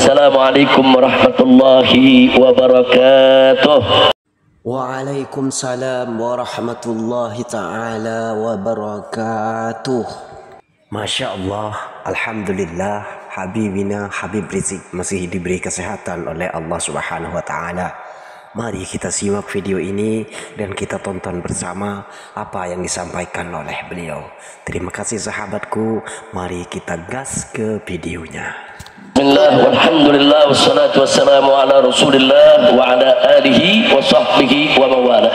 Assalamualaikum warahmatullahi wabarakatuh. Waalaikumsalam warahmatullahi ta'ala wabarakatuh. Masya Allah, Alhamdulillah, Habibina Habib Rizik masih diberi kesehatan oleh Allah Subhanahu wa Ta'ala. Mari kita simak video ini dan kita tonton bersama apa yang disampaikan oleh beliau. Terima kasih sahabatku, mari kita gas ke videonya. Bismillah, walhamdulillah, wassalatu wassalamu ala rasulillah wa ala alihi wa sahbihi wa mawalah.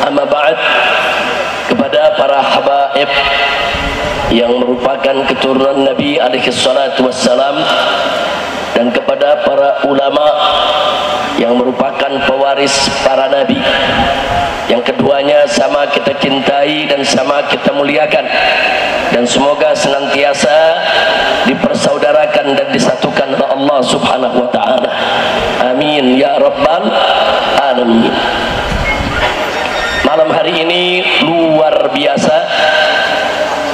Amma ba'd, kepada para habaib yang merupakan keturunan Nabi alaihi salatu wassalam, dan kepada para ulama yang merupakan pewaris para nabi, yang keduanya sama kita cintai dan sama kita muliakan, dan semoga senantiasa dipersaudarakan dan disatukan oleh Allah Subhanahu wa Ta'ala. Amin ya rabbal alamin. Malam hari ini luar biasa,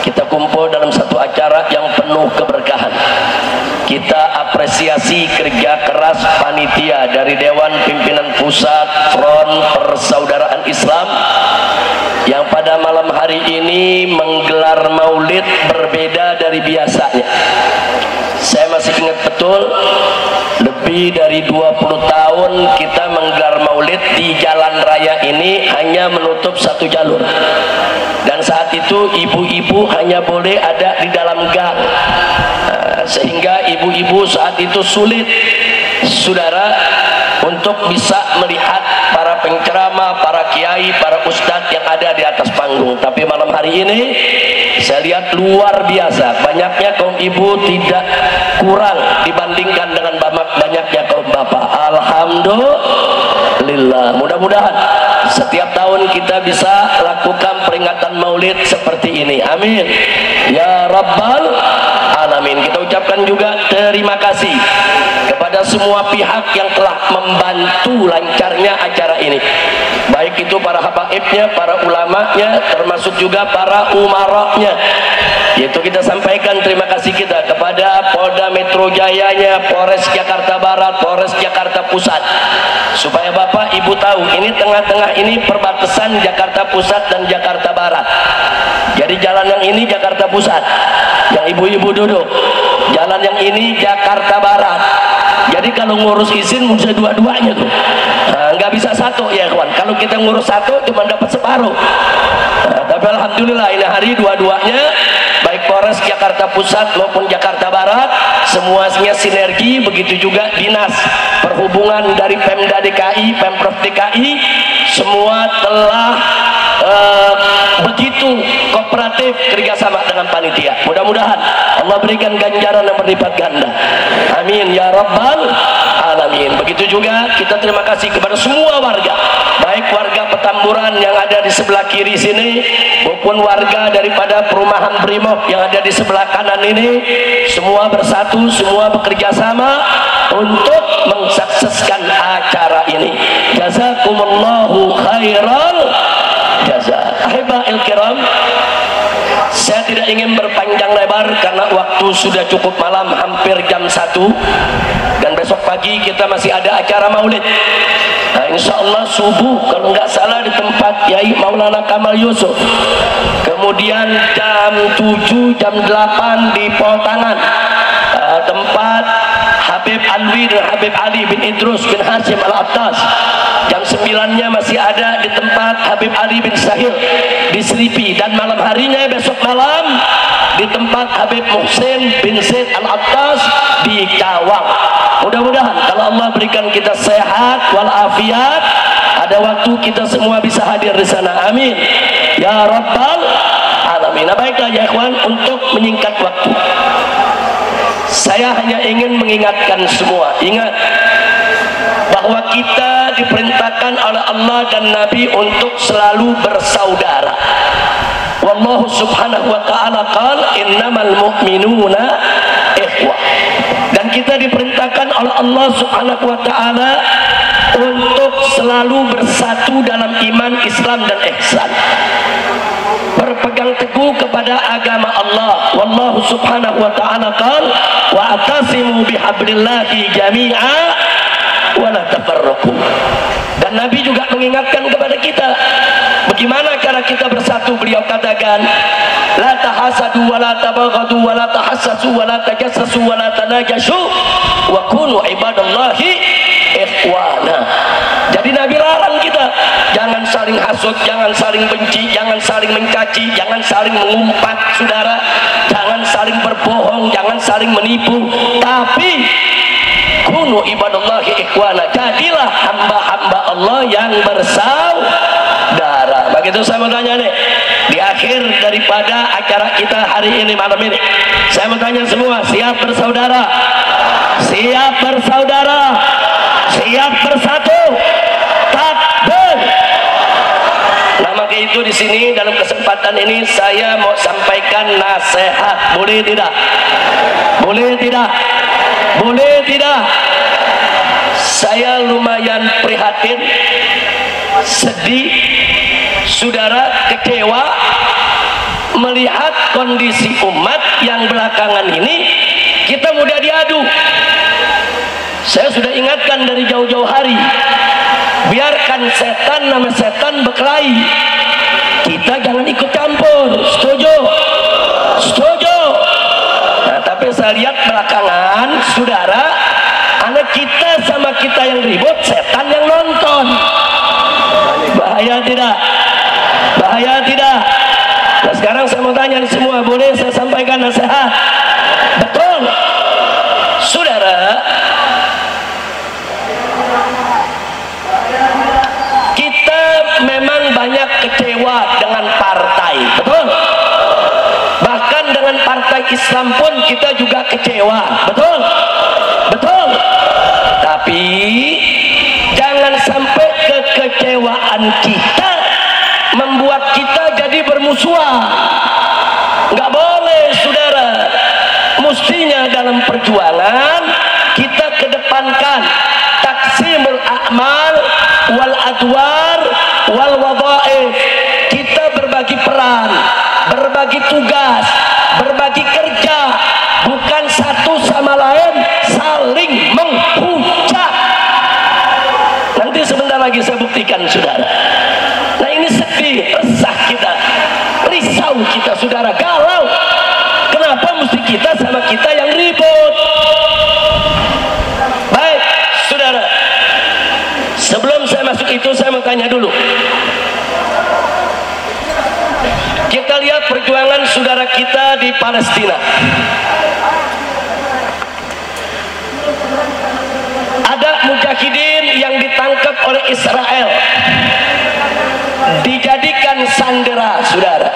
kita kumpul dalam satu acara yang penuh keberkahan. Kita apresiasi kerja keras panitia dari Dewan Pimpinan Pusat Front Persaudaraan Islam yang pada malam hari ini menggelar maulid berbeda dari biasanya. Saya masih ingat betul, lebih dari 20 tahun kita menggelar maulid di jalan raya ini hanya menutup satu jalur, dan saat itu ibu-ibu hanya boleh ada di dalam gang, sehingga ibu-ibu saat itu sulit, saudara, untuk bisa melihat para penceramah, para kiai, para ustadz yang ada di atas panggung. Tapi malam hari ini saya lihat luar biasa, banyaknya kaum ibu tidak kurang dibandingkan dengan banyaknya kaum bapak. Alhamdulillah. Mudah-mudahan setiap tahun kita bisa lakukan peringatan maulid seperti ini. Amin ya rabbal alamin. Kita ucapkan juga terima kasih kepada semua pihak yang telah membantu lancarnya acara ini, baik itu para habaibnya, para ulamanya, termasuk juga para umaranya. Yaitu kita sampaikan terima kasih kita kepada Polda Metro Jayanya, Polres Jakarta Barat, Polres Jakarta Pusat, supaya Bapak Ibu tahu ini tengah-tengah ini perbatasan Jakarta Pusat dan Jakarta Barat. Jadi jalan yang ini Jakarta Pusat, yang ibu-ibu duduk, jalan yang ini Jakarta Barat. Jadi kalau ngurus izin bisa dua-duanya tuh, nggak bisa satu ya kawan. Kalau kita ngurus satu cuma dapat separuh. Tapi alhamdulillah ini hari dua-duanya, baik Polres Jakarta Pusat maupun Jakarta Barat, semuanya sinergi. Begitu juga dinas perhubungan dari Pemda DKI, Pemprov DKI, semua telah begitu kooperatif kerjasama dengan panitia. Mudah-mudahan Allah berikan ganjaran yang berlipat ganda. Amin ya rabbal alamin. Begitu juga kita terima kasih kepada semua warga, baik warga Petamburan yang ada di sebelah kiri sini maupun warga daripada perumahan Brimob yang ada di sebelah kanan ini. Semua bersatu, semua bekerja sama untuk mensukseskan acara ini. Jazakumullahu khairal jaza. Ahibahil kiram, saya tidak ingin berpanjang lebar karena waktu sudah cukup malam, hampir jam 1, dan besok pagi kita masih ada acara maulid. Nah, insya Allah subuh kalau nggak salah di tempat Yai Maulana Kamal Yusuf, kemudian jam 7, jam 8 di Poltangan, tempat Habib Alwi dan Habib Ali bin Idrus bin Hashim Al-Attas. Jam 9-nya masih ada di tempat Habib Ali bin Sahil di Selipi, dan malam harinya besok malam di tempat Habib Muhsin bin Zaid Al-Attas di Cawang. Mudah-mudahan kalau Allah berikan kita sehat walafiat, ada waktu kita semua bisa hadir di sana. Amin ya rabbal alamin. Nah, baiklah ya ikhwan, untuk menyingkat waktu, saya hanya ingin mengingatkan semua, ingat bahwa kita diperintahkan oleh Allah dan Nabi untuk selalu bersaudara. Wallahu subhanahu wa ta'ala qala innamal mu'minuna ikhwah. Dan kita diperintahkan oleh Allah subhanahu wa ta'ala untuk selalu bersatu dalam iman, Islam dan ihsan. berpegang teguh kepada agama Allah. Wallahu subhanahu wa ta'ala qala wa atasimu bihablillahi jami'a wa la tafarraqu. Dan Nabi juga mengingatkan kepada kita bagaimana cara kita bersatu. Beliau katakan la tahasadu wa la tabaghadu wa la tahassasu wa la tajassasu wa la tanajashu wa kunu ibadallahi ikhwana. Jadi Nabi larang kita jangan saling hasut, jangan saling benci, jangan saling mencaci, jangan saling mengumpat saudara, jangan saling berbohong, jangan saling menipu, tapi kunu ibadallahi ikhwana, jadilah hamba-hamba Allah yang bersaudara. Begitu saya mau tanya nih, di akhir daripada acara kita hari ini malam ini, saya mau tanya semua, siap bersaudara? Siap bersaudara? Siap bersatu? Takbir. Nah, maka itu di sini dalam kesempatan ini saya mau sampaikan nasihat. Boleh tidak? Boleh tidak? Boleh tidak? Saya lumayan prihatin, sedih, saudara, kecewa melihat kondisi umat yang belakangan ini kita mudah diadu. Saya sudah ingatkan dari jauh-jauh hari, biarkan setan nama setan berkelahi, kita jangan ikut campur. Setuju? Setuju? Nah, tapi saya lihat belakangan saudara, anak kita sama kita yang ribut, setan yang nonton. Bahaya tidak? Bahaya tidak? Nah, sekarang saya mau tanya semua, boleh saya sampaikan nasihat? Betul saudara, kita memang banyak kecewa dengan partai, betul? Bahkan dengan partai Islam pun kita juga kecewa, betul? Betul? Tapi jangan sampai kekecewaan kita membuat kita jadi bermusuhan. Nggak boleh saudara. Mestinya dalam perjuangan kita kedepankan taksimul a'mal wal adwar wal wadhaif. Kita berbagi peran, berbagi tugas, berbagi kerja, bukan satu sama lain saling menghujat. Nanti sebentar lagi saya buktikan saudara. Nah, ini sedih, resah kita, risau kita saudara, galau. Kenapa mesti kita sama kita yang ribut? Baik saudara, sebelum saya masuk itu saya mau tanya dulu. Kita lihat perjuangan saudara kita di Palestina. Ada mujahidin yang ditangkap oleh Israel, dijadikan sandera saudara.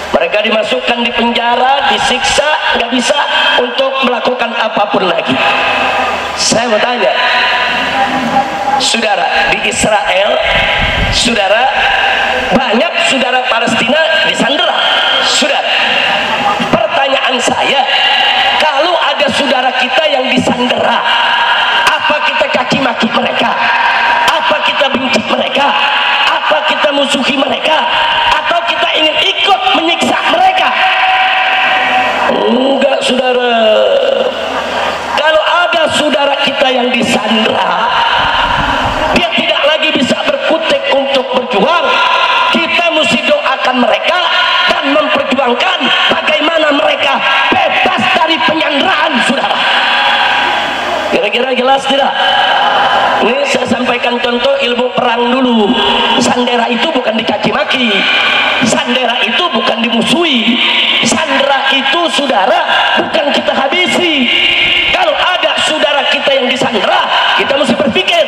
Mereka dimasukkan di penjara, disiksa, nggak bisa untuk melakukan apapun lagi. Saya mau tanya saudara, di Israel saudara, banyak saudara Palestina disandera saudara. Pertanyaan saya, kalau ada saudara kita yang disandera, apa kita caci maki mereka? Apa kita benci mereka? Apa kita musuhi mereka? Atau kita ingin ikut menyiksa mereka? Enggak saudara. Kalau ada saudara kita yang disandera, dia tidak lagi bisa berkutik untuk berjuang, kita mesti doakan mereka dan memperjuangkan bagaimana mereka bebas dari penyanderaan saudara. Kira-kira jelas tidak? Ini saya sampaikan contoh ilmu perang dulu. Sandera itu bukan dicaci maki, sandera itu bukan dimusuhi, sandera itu saudara bukan kita habisi. Kalau ada saudara kita yang disandera, kita mesti berpikir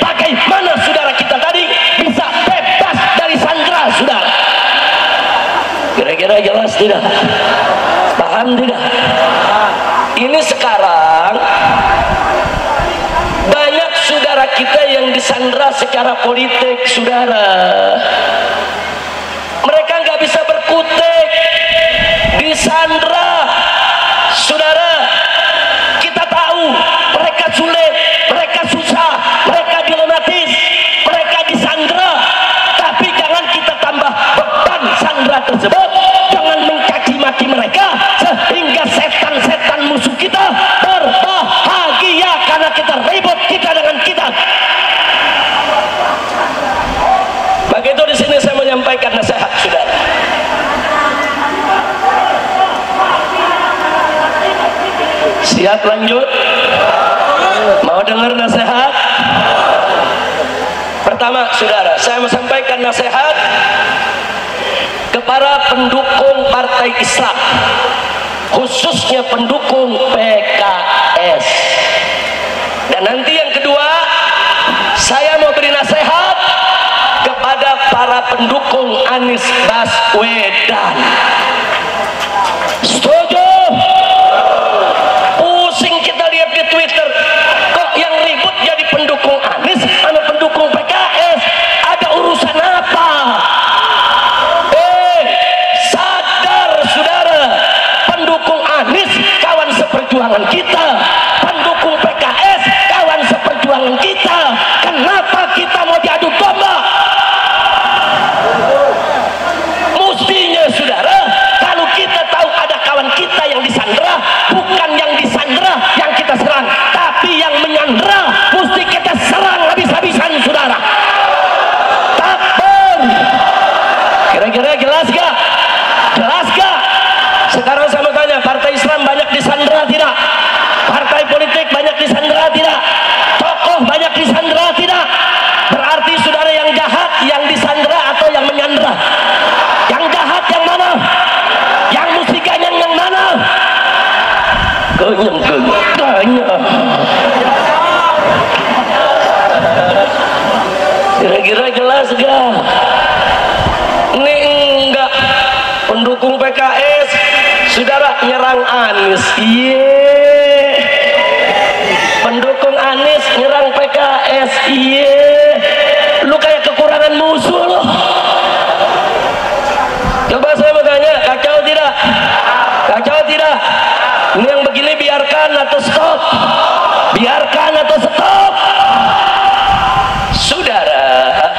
bagaimana saudara kita tadi bisa bebas dari sandera saudara. Kira-kira jelas tidak? Paham tidak? Ini sekarang banyak saudara kita yang disandera secara politik saudara. Mereka nggak bisa berkutik, disandera saudara. Kita tahu mereka sulit, mereka susah, mereka dilematis, mereka disandera. Tapi jangan kita tambah beban Siap lanjut? Mau dengar nasihat? Pertama, saudara, saya mau sampaikan nasihat kepada pendukung partai Islam, khususnya pendukung PKS. Dan nanti yang kedua, saya mau beri nasihat kepada para pendukung Anies Baswedan. Setuju? Pusing kita lihat di Twitter, kok yang ribut jadi pendukung Anies sama pendukung PKS. Ada urusan apa? Sadar saudara, pendukung Anies kawan seperjuangan kita, pendukung PKS kawan seperjuangan kita. Kenapa kita mau diadu domba? Mustinya saudara, kalau kita tahu ada kawan kita yang disandera, bukan yang disandera yang kita serang, tapi yang menyandera mesti kita serang habis-habisan saudara. Takbir. Kira-kira jelas gak? Jelas gak? Sekarang saya mau tanya, partai Islam banyak disandera tidak? Partai politik banyak disandera tidak? Tokoh banyak disandera tidak? Berarti saudara yang jahat yang disandera atau yang menyandera? Yang jahat yang mana? Yang mesti ganyang yang mana? Ganyang. Kira-kira jelas gak? Ini enggak. Pendukung PKS saudara nyerang Anies. Pendukung Anies nyerang PKS. Lu kayak kekurangan musuh lu. Coba saya mau tanya, kacau tidak? Kacau tidak? Ini yang begini biarkan atau stop? Biarkan atau stop? Saudara,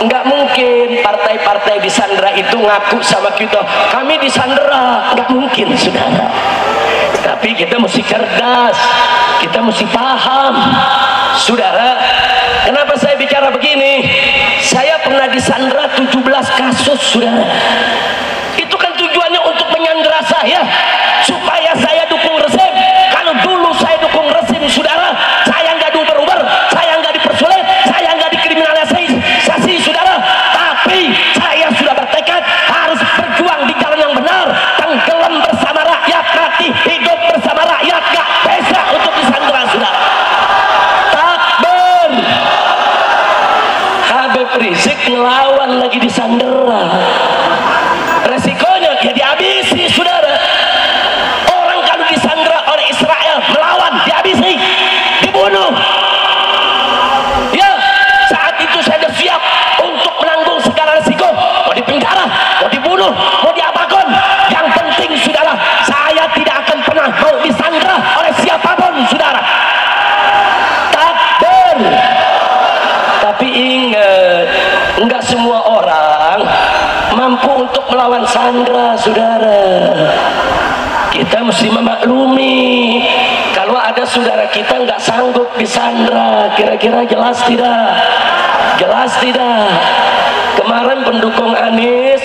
nggak mungkin partai-partai disandera itu ngaku sama kita, kami disandera. Nggak mungkin saudara. Tapi kita mesti cerdas, kita mesti paham saudara. Kenapa saya bicara begini? Saya pernah disandera 17 kasus saudara. Itu kan tujuannya untuk menyandera saya, supaya saya dukung rezim. Kalau dulu saya dukung rezim saudara, saya nggak diuber-uber, saya nggak dipersulit, saya nggak dikriminalisasi saudara. Tapi saya sudah bertekad harus berjuang di jalan yang benar, tenggelam bersama rakyat, mati hidup bersama rakyat. Gak bisa untuk disandera saudara. Takbir. Habib Rizik ngelawan lagi disandera. Resikonya ya dihabisi saudara. Orang kalau disandera oleh Israel melawan, dihabisi, dibunuh. Ya, saat itu saya sudah siap untuk menanggung segala resiko. Mau dipenjara, mau dibunuh, mau diapakan. Yang penting saudara, saya tidak akan pernah mau disandera oleh siapapun saudara. Takbir. Tapi ingat, enggak semua orang mampu untuk melawan sandera saudara. Kita mesti memaklumi kalau ada saudara kita nggak sanggup disandera. Kira-kira jelas tidak? Jelas tidak? Kemarin pendukung Anies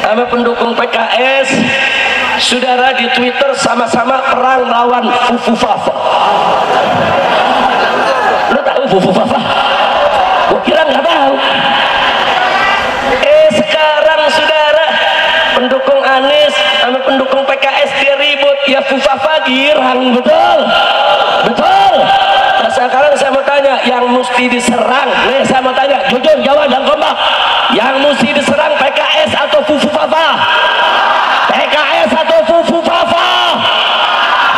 sama pendukung PKS saudara di Twitter sama-sama perang lawan Fufu Fafa. Lo tahu Fufu Fafa? Gua kira nggak tahu. Sekarang saudara pendukung Anies sama pendukung PKS dia ribut, ya Fufafa girang, betul? Betul? Nah sekarang saya mau tanya, yang mesti diserang, nih saya mau tanya, jujur jawab dan kompak, yang mesti diserang PKS atau Fufafa? PKS atau Fufafa?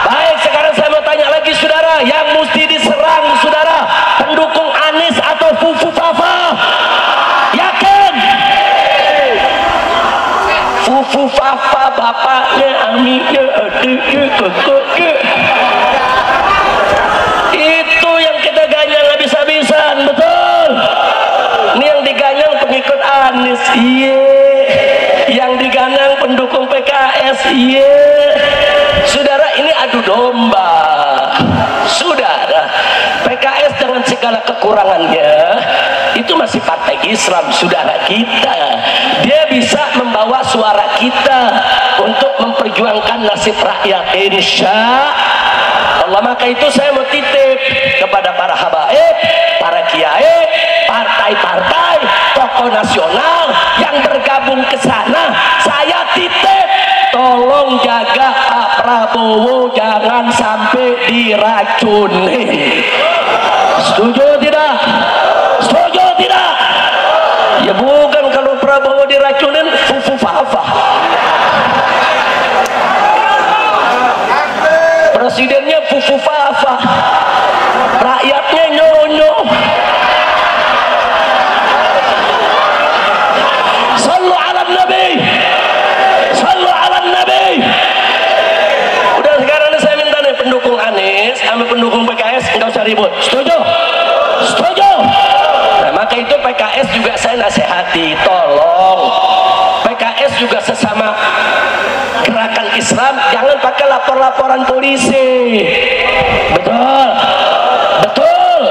Baik, sekarang saya mau tanya lagi saudara, yang mesti diserang saudara, pendukung Anies atau Fufafa? Yakin? Fufafa bapaknya, amiknya, adiknya, kakaknya. Itu yang kita ganyang habis-habisan, betul? Ini yang diganyang pengikut Anies, yang diganyang pendukung PKS, saudara. Ini adu domba saudara. PKS dengan segala kekurangannya itu masih partai Islam saudara kita. Dia bisa membawa suara kita untuk memperjuangkan nasib rakyat, insya Allah. Maka itu saya mau titip kepada para habaib, para kiai, partai-partai, tokoh nasional yang bergabung ke sana, saya titip tolong jaga Pak Prabowo jangan sampai diracunin. Setuju tidak? Setuju tidak? Ya bukan, kalau Prabowo diracunin fufu fafa. Presidennya fufu fafa, rakyatnya nyonyo. Sallu ala nabi, sallu ala nabi. Udah sekarang ini saya minta nih pendukung Anies sama pendukung PKS enggak usah ribut. Setuju? Setuju? Nah, maka itu PKS juga saya nasihati, tolong PKS juga sesama gerakan Islam jangan pakai lapor-laporan polisi. Betul, betul.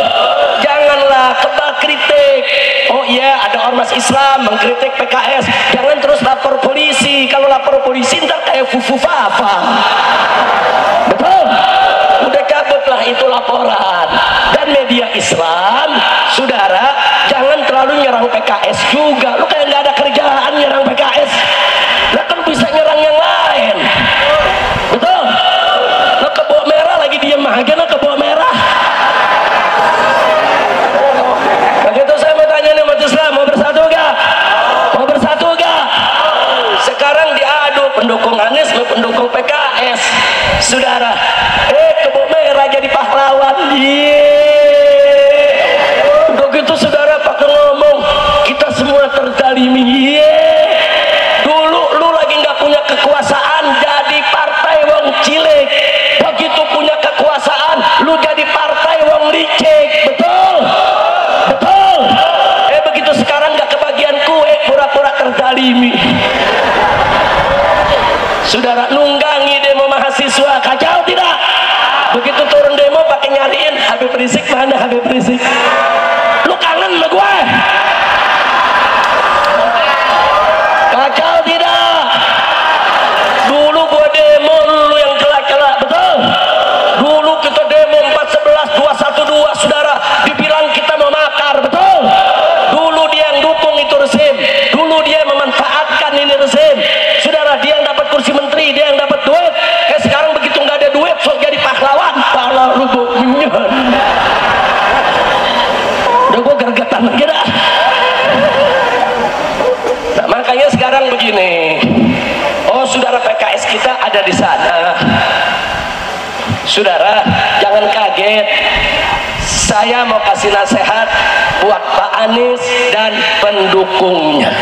Janganlah kebal kritik. Oh iya, ada ormas Islam mengkritik PKS, jangan terus lapor polisi. Kalau lapor polisi ntar kayak fufu fafa. Betul. Udah cabutlah itu laporan. Dan media Islam, saudara, jangan terlalu nyerang PKS juga. Lu kayak nggak ada kerjaan nyerang PKS. Lah kan bisa nyerang yang lain. Betul. Lo kebo merah lagi diem aja, lo kebo merah. Begitu saya mau tanya nih umat Islam, mau bersatu gak? Mau bersatu gak? Sekarang diadu pendukung Anies sama pendukung PKS. Saudara, kebo merah jadi pahlawan. Begitu saudara pakai ngomong, kita semua terzalimi. Dulu lu lagi nggak punya kekuasaan, jadi partai wong cilik. Begitu punya kekuasaan, lu jadi partai wong licik. Betul? Betul? Begitu sekarang nggak kebagian kue, pura-pura terzalimi. Saudara, nunggangi demo mahasiswa, kacau tidak? Begitu turun demo pakai nyariin Habib Rizik, mana Habib Rizik? Lu kangen sama gue? Kacau tidak? Dulu gue demo, lu yang celak-celak. Betul? Dulu kita demo 411 212, saudara, dibilang kita mau makar. Betul? Dulu dia yang dukung itu rezim, dulu dia memanfaatkan ini rezim. Saudara, dia yang dapat kursi menteri, dia yang dapat duit. Sekarang begitu nggak ada duit, sok jadi pahlawan. Pahlawan rubuk minyak. Udah gue gergetan lagi dah. Nah, makanya sekarang begini. Oh, saudara, PKS kita ada di sana. Saudara, jangan kaget. Saya mau kasih nasihat buat Pak Anies dan pendukungnya.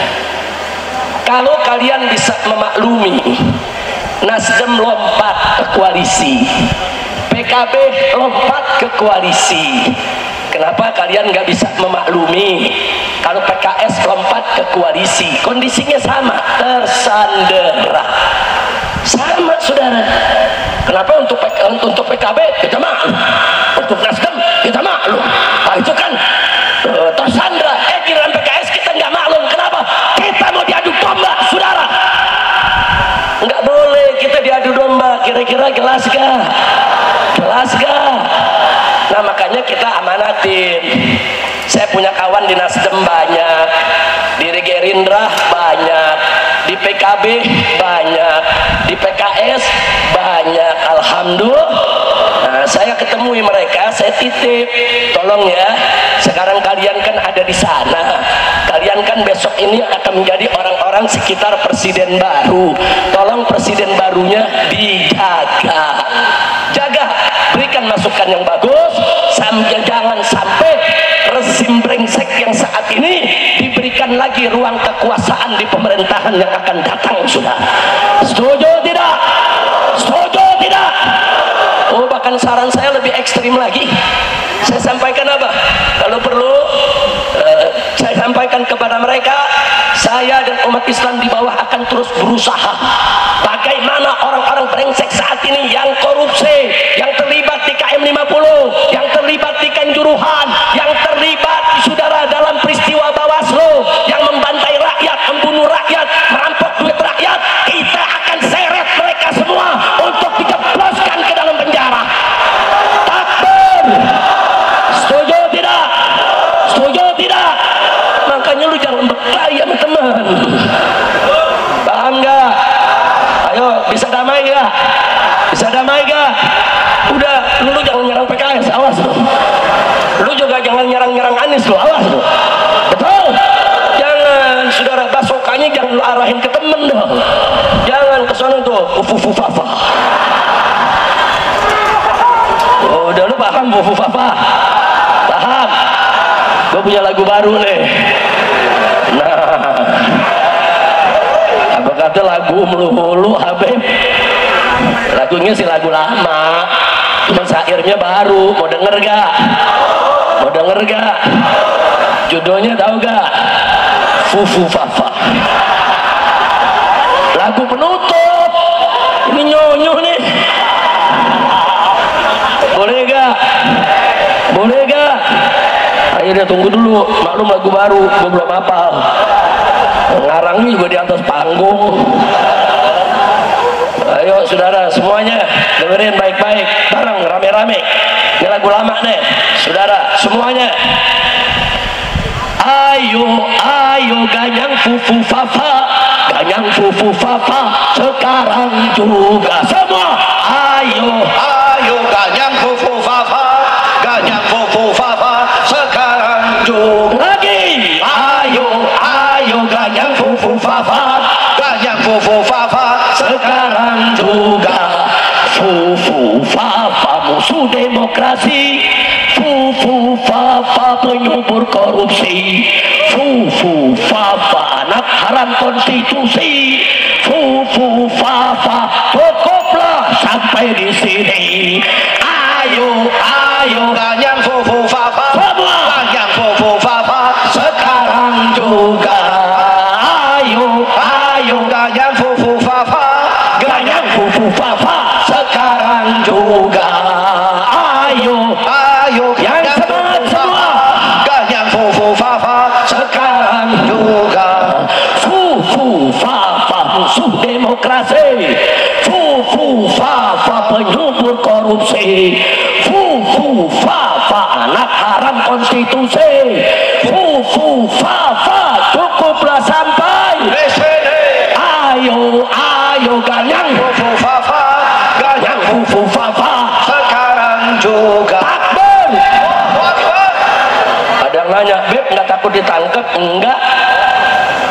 Kalau kalian bisa memaklumi, Nasdem lompat ke koalisi, PKB lompat ke koalisi. Kenapa kalian nggak bisa memaklumi kalau PKS lompat ke koalisi? Kondisinya sama, tersandera. Sama, saudara. Kenapa untuk PKB kita maklum, untuk Nasdem kita maklum? Nah, itu kan tersandera. Giliran PKS kita nggak maklum. Kenapa? Kita mau diadu domba, saudara. Nggak boleh kita diadu domba. Kira-kira jelas gak? Jelas gak? Nah, makanya kita amanatin. Saya punya kawan di Nasdem banyak, di Gerindra banyak, di PKB banyak, di PKS banyak. Alhamdulillah. Nah, saya ketemu mereka, saya titip, tolong ya, sekarang kalian kan ada di sana, kalian kan besok ini akan menjadi orang-orang sekitar presiden baru. Tolong presiden barunya dijaga, jaga, berikan masukan yang bagus, sampai jangan sampai rezim brengsek yang saat ini diberikan lagi ruang kekuasaan di pemerintahan yang akan datang. Sudah setuju tidak? Setuju tidak? Oh, bahkan saran saya lebih ekstrim lagi. Saya sampaikan apa? Kalau perlu saya sampaikan kepada mereka, saya dan umat Islam di bawah akan terus berusaha bagaimana orang-orang brengsek saat ini yang korupsi, yang terlibat di KM 50, yang terlibat di Kanjuruhan, yang terlibat, saudara, dalam peristiwa Bawaslu, yang membantai rakyat, membunuh rakyat, merampok duit rakyat, kita akan seret mereka Udah lu paham Fufu Fafa? Paham? Gue punya lagu baru nih. Nah, apa kata lagu melulu Habib? Lagunya sih lagu lama, cuma syairnya baru. Mau denger gak? Mau denger gak? Judulnya tahu gak? Fufu Fafa. Lagu penutup. Ini nyonyo nih. Boleh gak? Boleh gak? Akhirnya tunggu dulu, maklum lagu baru, gue belum hafal. Ngarangnya juga di atas panggung. Ayo saudara semuanya dengerin baik-baik, bareng rame-rame. Ini lagu lama nih, saudara semuanya. Ayo, ayo ganyang Fufu Fafa, ganyang Fufu Fafa, sekarang juga semua. Ayo, ayo ganyang Fufu Fafa, ganyang Fufu Fafa, sekarang juga. Lagi, ayo, ayo ganyang Fufu Fafa, ganyang Fufu Fafa, sekarang juga. Fufu Fafa musuh demokrasi, Fufu Fafa penyubur korupsi, Fufu Fafa anak haram konstitusi, Fufu Fafa cukuplah sampai di sini. Ayo, ayo ganyang Fufu Fafa, semua, ganyang Fufu Fafa, sekarang juga. Ayo, ayo ganyang Fufu Fafa, ganyang Fufu Fafa, sekarang juga. Ayo, ayo yang ganyang semangat Fufu semua, Fafa, ganyang Fufu Fafa, sekarang juga. Fufu Fafa musuh demokrasi, Fufu Fafa penyubur korupsi, Fufu Fafa anak haram konstitusi, Fufu Fafa cukuplah sampai. Ayo, ayo ganyang Fufu Fafa, ganyang Fufu Fafa, sekarang juga. takbir. Ada yang nanya, Beb nggak takut ditangkap? Enggak.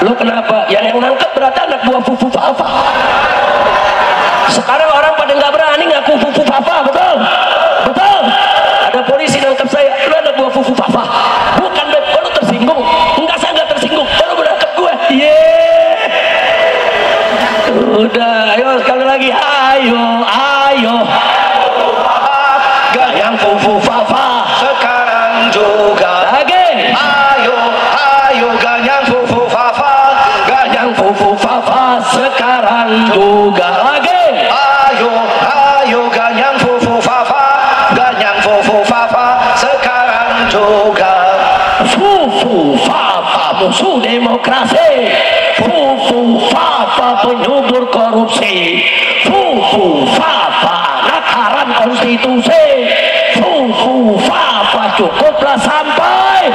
Lu kenapa? Yang nangkep berarti anak buah Fufu Fafa. Sekarang orang pada nggak berani ngaku Fufu Fafa, betul? Betul. Ada polisi nangkep saya, lu anak buah Fufu Fafa. Bukan, Beb, lu tersinggung? Enggak, saya nggak tersinggung. Lu menangkep gue. Udah, ayo sekali lagi. Ayo, ayo ganyang Fufu Fafa, Sekarang juga. lagi. Ayo, ayo ganyang Fufu Fafa, Ganyang Fufu Fafa, sekarang juga. Lagi. ayo, ayo ganyang Fufu Fafa, ganyang Fufu Fafa, sekarang juga. Fufu Fafa musuh demokrasi, Fufu Fafa penyubur korupsi, Fufu Fafa anak haram konstitusi, Fufu Fafa cukuplah sampai.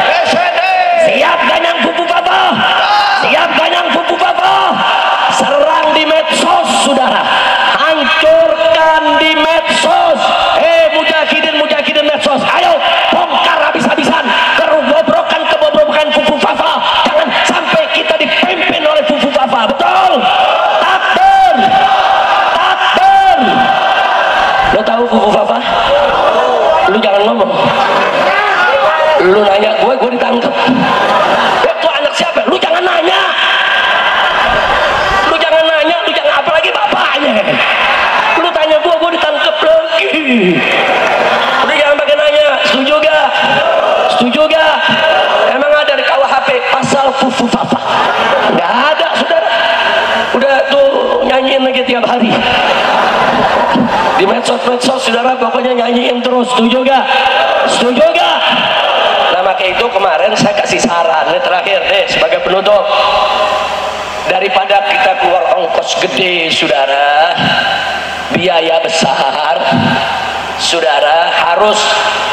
Siap ganyang Fufu Fafa? Siap ganyang Fufu Fafa? Serang di medsos, saudara. Hancurkan di medsos. Mujahidin medsos. Ayo, bongkar habis-habisan kebobrokan Fufu Fafa. Jangan sampai kita dipimpin oleh Fufu Fafa. Betul? Takbir. Takbir. Lo tahu Fufu Fafa? Lu jangan ngomong. Lu nanya gue ditangkap. Itu anak siapa? Lu jangan nanya. Lu jangan nanya, lu jangan apalagi bapaknya. Lu tanya gue ditangkap lagi. Udah jangan pakai nanya. Setuju gak? Setuju gak? Emang ada di KUHP pasal Fufu Fafa? Gak ada, saudara. Udah tuh nyanyiin lagi tiap hari. Di medsos saudara pokoknya nyanyiin terus. Setuju gak? Setuju gak? Nah makanya itu kemarin saya kasih saran ini terakhir deh sebagai penutup. Daripada kita keluar ongkos gede saudara, biaya besar, saudara harus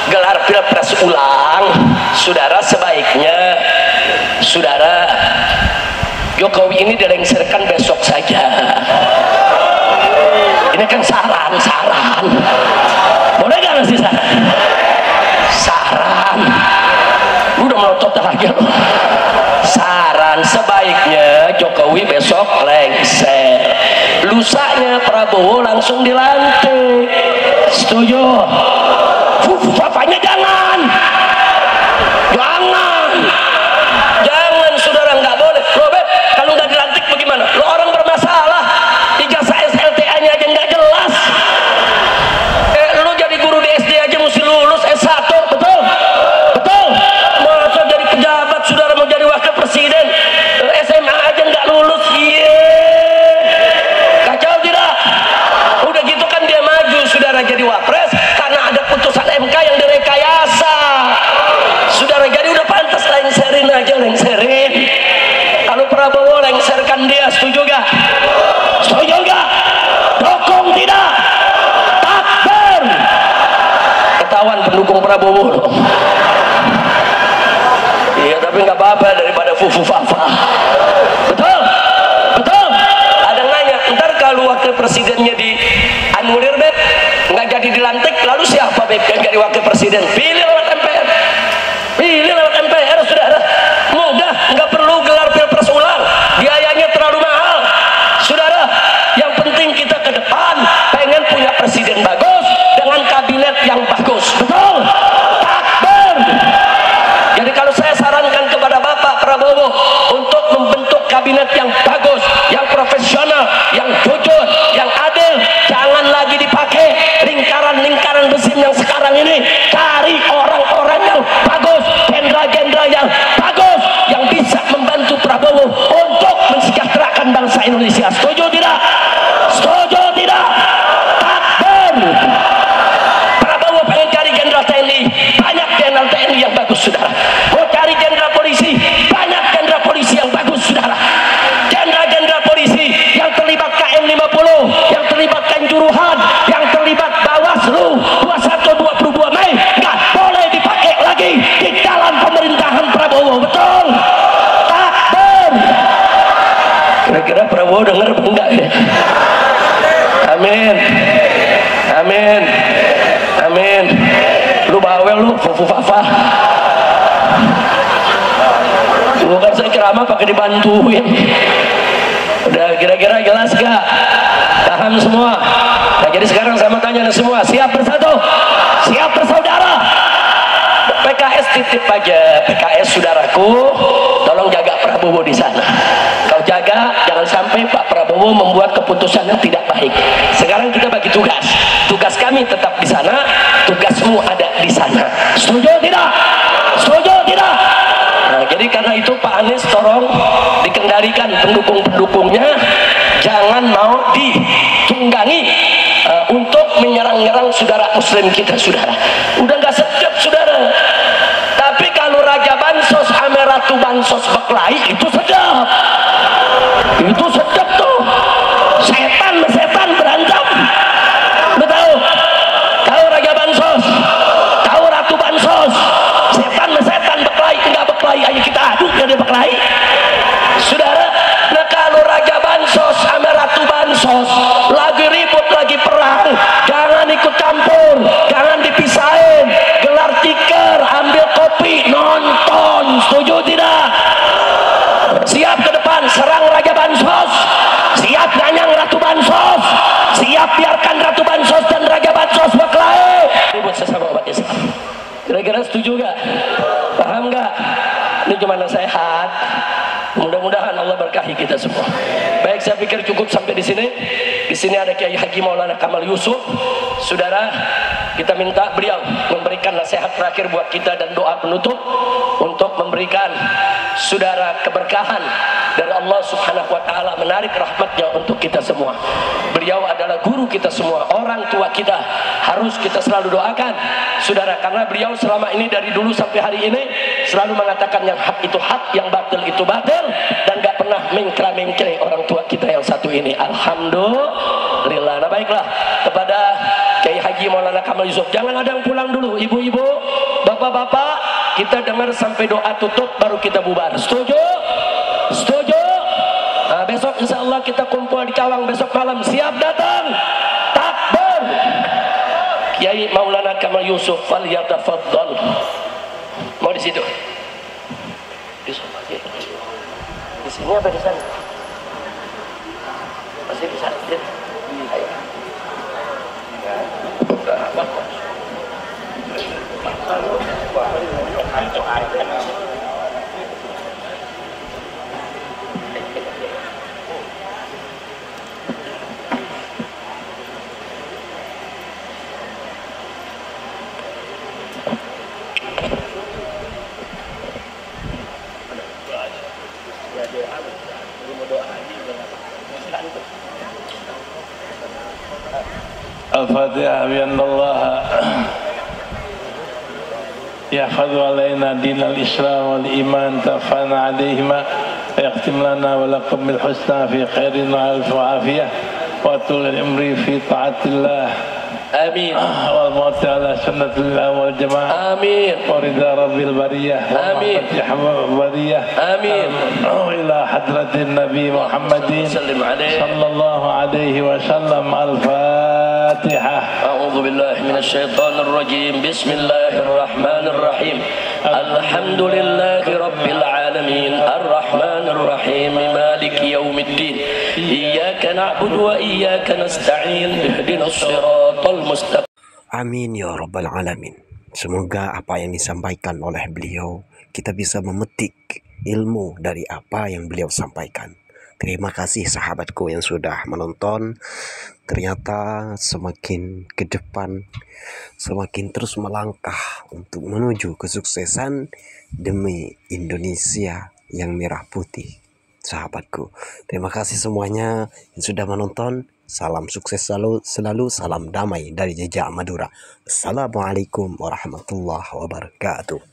gelar pilpres ulang, saudara sebaiknya saudara Jokowi ini dilengsarkan besok saja. Ini kan saran. Boleh gak ngasih saran? Saran. Lu udah melotot lagi lu. Saran sebaiknya Jokowi besok lengser. Lusanya Prabowo langsung dilantik. Setuju? Fafanya jangan. Jangan saudara, nggak boleh. Loh Beb, kalau nggak dilantik bagaimana? Lo orang bermasalah, ijazah SLTA-nya aja nggak jelas. Lo jadi guru di SD aja mesti lulus S1, betul? Betul. Masa jadi pejabat saudara mau jadi wakil presiden, SMA aja nggak lulus, kacau tidak? Udah gitu kan dia maju saudara jadi wapres karena ada putusan MK yang direkayasa. Saudara, jadi udah pantas lengserin aja, lengserin. Kalau Prabowo lengserkan dia, setuju gak? Setuju gak? Dukung tidak? Takbir. Ketahuan pendukung Prabowo loh. Iya, tapi nggak apa-apa daripada fufu fafa. Betul? Betul? Ada nanya, ntar kalau wakil presidennya dianulir Beb, nggak jadi dilantik, lalu siapa Beb yang jadi wakil presiden? Pilih lewat MPR. Pilih lewat MPR, saudara. Mudah, nggak perlu gelar pilpres ulang, biayanya terlalu mahal. Saudara, yang penting kita ke depan pengen punya presiden bagus dengan kabinet yang bagus. Betul? Takbir. Jadi kalau saya sarankan kepada Bapak Prabowo untuk membentuk kabinet yang bagus, yang profesional, yang jujur, yang adil, jangan lagi dipakai lingkaran-lingkaran rezim yang sekarang ini. Cari orang-orang yang bagus, jenderal-jenderal yang bagus, yang bisa membantu Prabowo untuk mensejahterakan bangsa Indonesia. Setuju tidak? Setuju tidak? Takbir. Prabowo pengen cari jenderal TNI, banyak jenderal TNI yang bagus saudara. Mau cari jenderal polisi, banyak jenderal polisi yang bagus saudara. Jenderal-jenderal polisi yang terlibat KM 50, yang terlibat Kanjuruhan, yang terlibat Bawaslu 21-22 Mei, nggak boleh dipakai lagi di dalam pemerintahan Prabowo. Betul? Takbir. Kira-kira Prabowo dengar apa enggak ya? Amin. Amin. Amin. Lu bawel lu, fufu fafa. Bukan saya ceramah pakai dibantuin. Udah kira-kira jelas gak? Paham semua? Nah, jadi sekarang saya mau tanya semua, siap bersatu? Siap bersaudara? PKS titip aja, PKS saudaraku, tolong jaga Prabowo di sana. Kau jaga, jangan sampai Pak Prabowo membuat keputusan yang tidak baik. Sekarang kita bagi tugas. Tugas kami tetap di sana, tugasmu ada di sana. Setuju tidak? Setuju tidak? Nah, jadi karena itu Pak Anies tolong dikendalikan pendukung-pendukungnya, jangan mau ditunggangi untuk menyerang-nyerang saudara muslim kita saudara. Udah nggak sedap saudara. Tapi kalau Raja Bansos ame Ratu Bansos berkelahi itu sedap. Itu sedap tuh. Setan berantem. Lu tahu? Tahu Raja Bansos? Tahu Ratu Bansos? Setan berkelahi, enggak berkelahi aja kita aduk jadi berkelahi. Saudara, nah kalau Raja Bansos sama Ratu Bansos lagi ribut, lagi perang, jangan ikut campur, jangan dipisahin. Gelar tikar, ambil kopi, nonton. Setuju tidak? Siap ke depan serang Raja Bansos, siap ganyang Ratu Bansos, siap biarkan Ratu Bansos dan Raja Bansos berkelahi. Ribut sesama umat Islam. Kira-kira setuju gak? Paham gak? Ini cuma nasihat. Mudah-mudahan Allah berkahi kita semua. Baik, saya pikir cukup sampai di sini. Di sini ada Kiai Haji Maulana Kamal Yusuf. Saudara, kita minta beliau memberikan nasihat terakhir buat kita dan doa penutup untuk memberikan saudara keberkahan dari Allah Subhanahu wa taala, menarik rahmatnya untuk kita semua. Beliau adalah guru kita semua, orang tua kita, harus kita selalu doakan saudara, karena beliau selama ini dari dulu sampai hari ini selalu mengatakan yang hak itu hak, yang batil itu batil, dan gak pernah mengkra-mengkre orang tua kita yang satu ini. Alhamdulillah. Nah, baiklah, kepada Kiai Haji Maulana Kamal Yusuf, jangan ada yang pulang dulu, ibu-ibu, bapak-bapak, kita dengar sampai doa tutup baru kita bubar. Setuju? Setuju? Nah, besok insya Allah kita kumpul di Cawang besok malam. Siap datang? Takbir. Kiai Maulana Kamal Yusuf, fal yatafaddal. Mau di situ? Di sini apa di sana? Masih di sana. Ayo. الفاتحة بأن الله يحفظ علينا دين الإسلام والإيمان تفعنا عليهما ويختم لنا ولكم بالحسنى في خير وعافية وطول العمر في طاعة الله آمين والموت على سنة الله والجماعة آمين ورضا رب البرية آمين ومحبة البرية آمين إلى حضرة النبي محمد سلم عليه صلى الله عليه وسلم. الفاتحة. أعوذ بالله من الشيطان الرجيم. بسم الله الرحمن الرحيم. الحمد لله رب العالمين الرحمن الرحيم مالك يوم الدين إياك نعبد وإياك نستعين اهدنا الصراط المستقيم. Amin ya rabbal alamin. Semoga apa yang disampaikan oleh beliau kita bisa memetik ilmu dari apa yang beliau sampaikan. Terima kasih sahabatku yang sudah menonton. Ternyata semakin ke depan, semakin terus melangkah untuk menuju kesuksesan demi Indonesia yang merah putih. Sahabatku, terima kasih semuanya yang sudah menonton. Salam sukses selalu, salam damai dari Jejak Madura. Assalamualaikum warahmatullahi wabarakatuh.